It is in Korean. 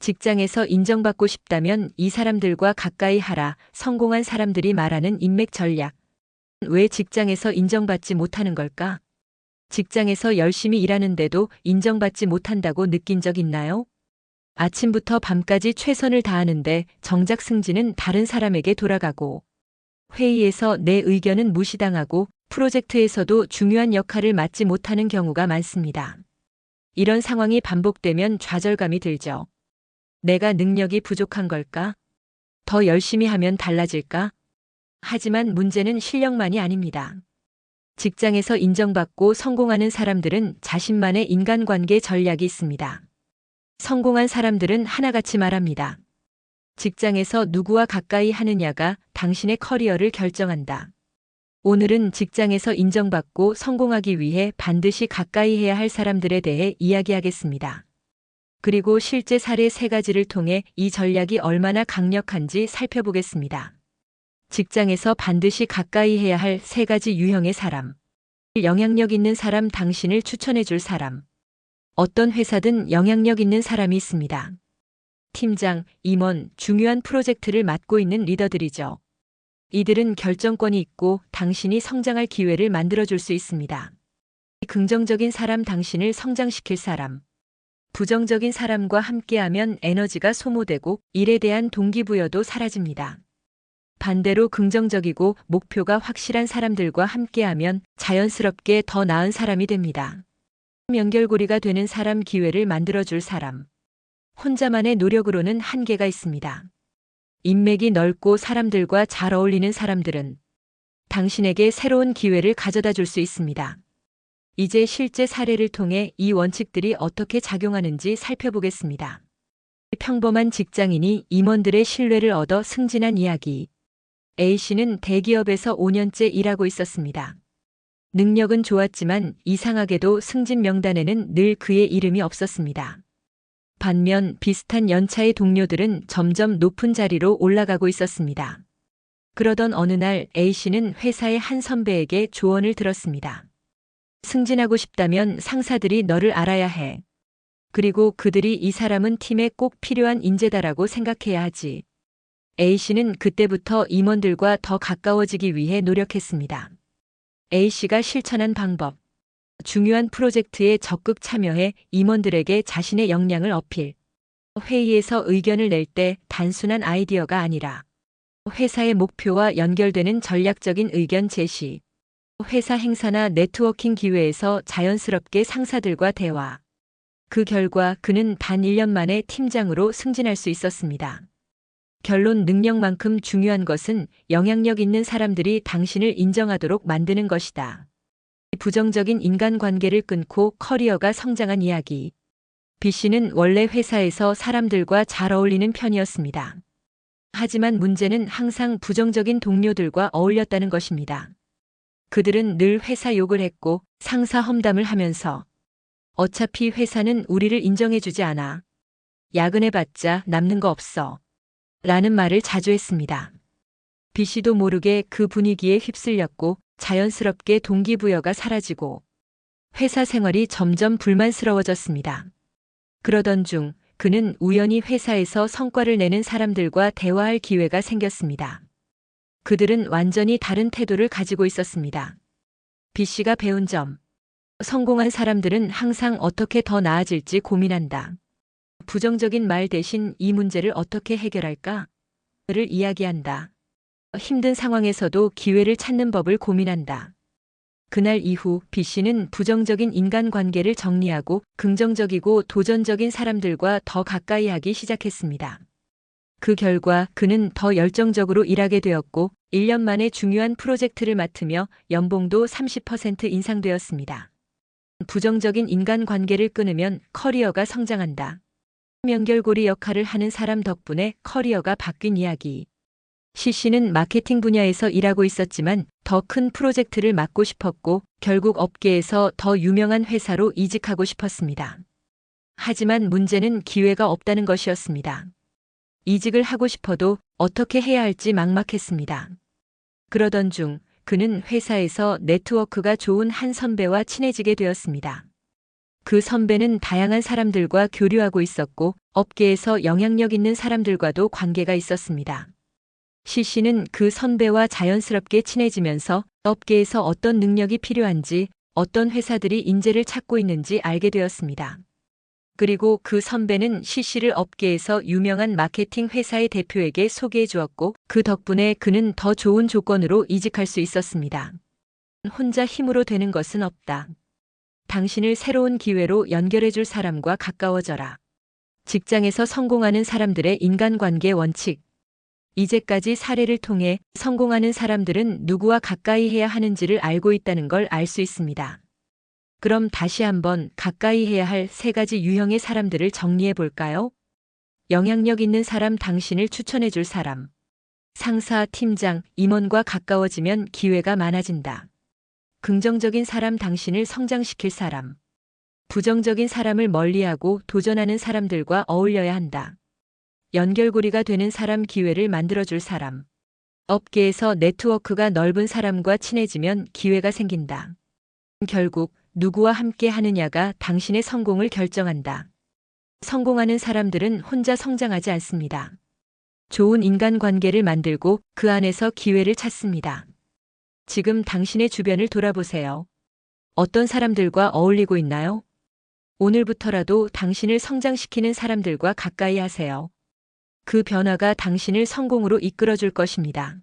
직장에서 인정받고 싶다면 이 사람들과 가까이 하라. 성공한 사람들이 말하는 인맥 전략. 왜 직장에서 인정받지 못하는 걸까? 직장에서 열심히 일하는데도 인정받지 못한다고 느낀 적 있나요? 아침부터 밤까지 최선을 다하는데 정작 승진은 다른 사람에게 돌아가고, 회의에서 내 의견은 무시당하고, 프로젝트에서도 중요한 역할을 맡지 못하는 경우가 많습니다. 이런 상황이 반복되면 좌절감이 들죠. 내가 능력이 부족한 걸까? 더 열심히 하면 달라질까? 하지만 문제는 실력만이 아닙니다. 직장에서 인정받고 성공하는 사람들은 자신만의 인간관계 전략이 있습니다. 성공한 사람들은 하나같이 말합니다. 직장에서 누구와 가까이 하느냐가 당신의 커리어를 결정한다. 오늘은 직장에서 인정받고 성공하기 위해 반드시 가까이 해야 할 사람들에 대해 이야기하겠습니다. 그리고 실제 사례 3가지를 통해 이 전략이 얼마나 강력한지 살펴보겠습니다. 직장에서 반드시 가까이 해야 할 3가지 유형의 사람. 영향력 있는 사람, 당신을 추천해 줄 사람. 어떤 회사든 영향력 있는 사람이 있습니다. 팀장, 임원, 중요한 프로젝트를 맡고 있는 리더들이죠. 이들은 결정권이 있고 당신이 성장할 기회를 만들어줄 수 있습니다. 긍정적인 사람, 당신을 성장시킬 사람. 부정적인 사람과 함께하면 에너지가 소모되고 일에 대한 동기부여도 사라집니다. 반대로 긍정적이고 목표가 확실한 사람들과 함께하면 자연스럽게 더 나은 사람이 됩니다. 연결고리가 되는 사람, 기회를 만들어줄 사람. 혼자만의 노력으로는 한계가 있습니다. 인맥이 넓고 사람들과 잘 어울리는 사람들은 당신에게 새로운 기회를 가져다 줄 수 있습니다. 이제 실제 사례를 통해 이 원칙들이 어떻게 작용하는지 살펴보겠습니다. 평범한 직장인이 임원들의 신뢰를 얻어 승진한 이야기. A씨는 대기업에서 5년째 일하고 있었습니다. 능력은 좋았지만 이상하게도 승진 명단에는 늘 그의 이름이 없었습니다. 반면 비슷한 연차의 동료들은 점점 높은 자리로 올라가고 있었습니다. 그러던 어느 날 A씨는 회사의 한 선배에게 조언을 들었습니다. 승진하고 싶다면 상사들이 너를 알아야 해. 그리고 그들이 이 사람은 팀에 꼭 필요한 인재다라고 생각해야 하지. A씨는 그때부터 임원들과 더 가까워지기 위해 노력했습니다. A씨가 실천한 방법. 중요한 프로젝트에 적극 참여해 임원들에게 자신의 역량을 어필. 회의에서 의견을 낼 때 단순한 아이디어가 아니라 회사의 목표와 연결되는 전략적인 의견 제시. 회사 행사나 네트워킹 기회에서 자연스럽게 상사들과 대화. 그 결과 그는 단 1년 만에 팀장으로 승진할 수 있었습니다. 결론, 능력만큼 중요한 것은 영향력 있는 사람들이 당신을 인정하도록 만드는 것이다. 부정적인 인간관계를 끊고 커리어가 성장한 이야기. B씨는 원래 회사에서 사람들과 잘 어울리는 편이었습니다. 하지만 문제는 항상 부정적인 동료들과 어울렸다는 것입니다. 그들은 늘 회사 욕을 했고 상사 험담을 하면서 어차피 회사는 우리를 인정해주지 않아. 야근해봤자 남는 거 없어. 라는 말을 자주 했습니다. B씨도 모르게 그 분위기에 휩쓸렸고 자연스럽게 동기부여가 사라지고 회사 생활이 점점 불만스러워졌습니다. 그러던 중 그는 우연히 회사에서 성과를 내는 사람들과 대화할 기회가 생겼습니다. 그들은 완전히 다른 태도를 가지고 있었습니다. B씨가 배운 점. 성공한 사람들은 항상 어떻게 더 나아질지 고민한다. 부정적인 말 대신 이 문제를 어떻게 해결할까? 를 이야기한다. 힘든 상황에서도 기회를 찾는 법을 고민한다. 그날 이후 B씨는 부정적인 인간관계를 정리하고 긍정적이고 도전적인 사람들과 더 가까이 하기 시작했습니다. 그 결과 그는 더 열정적으로 일하게 되었고 1년 만에 중요한 프로젝트를 맡으며 연봉도 30% 인상되었습니다. 부정적인 인간관계를 끊으면 커리어가 성장한다. 연결고리 역할을 하는 사람 덕분에 커리어가 바뀐 이야기. C씨는 마케팅 분야에서 일하고 있었지만 더 큰 프로젝트를 맡고 싶었고 결국 업계에서 더 유명한 회사로 이직하고 싶었습니다. 하지만 문제는 기회가 없다는 것이었습니다. 이직을 하고 싶어도 어떻게 해야 할지 막막했습니다. 그러던 중 그는 회사에서 네트워크가 좋은 한 선배와 친해지게 되었습니다. 그 선배는 다양한 사람들과 교류하고 있었고 업계에서 영향력 있는 사람들과도 관계가 있었습니다. CC는 그 선배와 자연스럽게 친해지면서 업계에서 어떤 능력이 필요한지, 어떤 회사들이 인재를 찾고 있는지 알게 되었습니다. 그리고 그 선배는 CC를 업계에서 유명한 마케팅 회사의 대표에게 소개해 주었고 그 덕분에 그는 더 좋은 조건으로 이직할 수 있었습니다. 혼자 힘으로 되는 것은 없다. 당신을 새로운 기회로 연결해 줄 사람과 가까워져라. 직장에서 성공하는 사람들의 인간관계 원칙. 이제까지 사례를 통해 성공하는 사람들은 누구와 가까이 해야 하는지를 알고 있다는 걸 알 수 있습니다. 그럼 다시 한번 가까이 해야 할 3가지 유형의 사람들을 정리해 볼까요? 영향력 있는 사람, 당신을 추천해 줄 사람. 상사, 팀장, 임원과 가까워지면 기회가 많아진다. 긍정적인 사람, 당신을 성장시킬 사람. 부정적인 사람을 멀리하고 도전하는 사람들과 어울려야 한다. 연결고리가 되는 사람, 기회를 만들어줄 사람. 업계에서 네트워크가 넓은 사람과 친해지면 기회가 생긴다. 결국 누구와 함께 하느냐가 당신의 성공을 결정한다. 성공하는 사람들은 혼자 성장하지 않습니다. 좋은 인간관계를 만들고 그 안에서 기회를 찾습니다. 지금 당신의 주변을 돌아보세요. 어떤 사람들과 어울리고 있나요? 오늘부터라도 당신을 성장시키는 사람들과 가까이 하세요. 그 변화가 당신을 성공으로 이끌어 줄 것입니다.